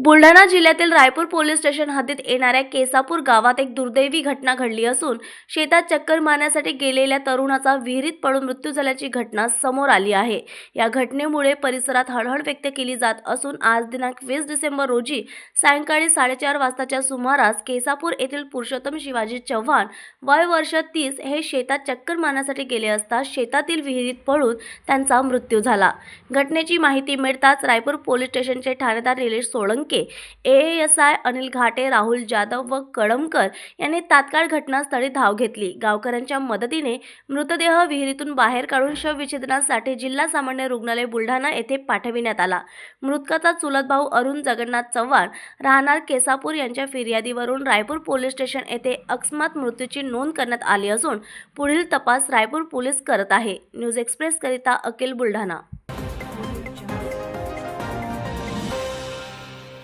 बुलढाणा जिल्ह्यातील Raipur police station हद्दीत येणाऱ्या केसापूर गावात एक दुर्दैवी घटना घडली असून शेतात चक्कर मारण्यासाठी गेलेल्या तरुणाचा विहिरीत पडून मृत्यू झाल्याची घटना समोर आली आहे। या घटनेमुळे परिसरात हळहळ व्यक्त केली जात असून आज दिनांक 20 डिसेंबर रोजी सायंकाळी 4:30 वाजताच्या सुमारास केसापूर येथील पुरुषोत्तम शिवाजी चव्हाण वय वर्ष 30 हे शेतात चक्कर मारण्यासाठी गेले असता शेतातील विहिरीत पडून त्यांचा मृत्यू झाला। घटनेची माहिती मिळताच रायपूर पोलीस स्टेशनचे ठाणेदार निलेश सोळंके, एएसआय अनिल घाटे, राहुल जाधव व कळमकर यांनी तात्काळ घटनास्थळी धाव घेतली। गावकऱ्यांच्या मदतीने मृतदेह विहिरीतून बाहेर काढून शवविच्छेदनासाठी जिल्हा सामान्य रुग्णालय बुलढाणा येथे पाठविण्यात आला। मृतकाचा चुलत भाऊ अरुण जगन्नाथ चव्हाण राहणार केसापूर यांच्या फिर्यादीवरून रायपूर पोलीस स्टेशन येथे अकस्मात मृत्यूची नोंद करण्यात आली असून पुढील तपास रायपूर पोलीस करत आहे। न्यूज एक्सप्रेस करिता अखिल बुलढाणा।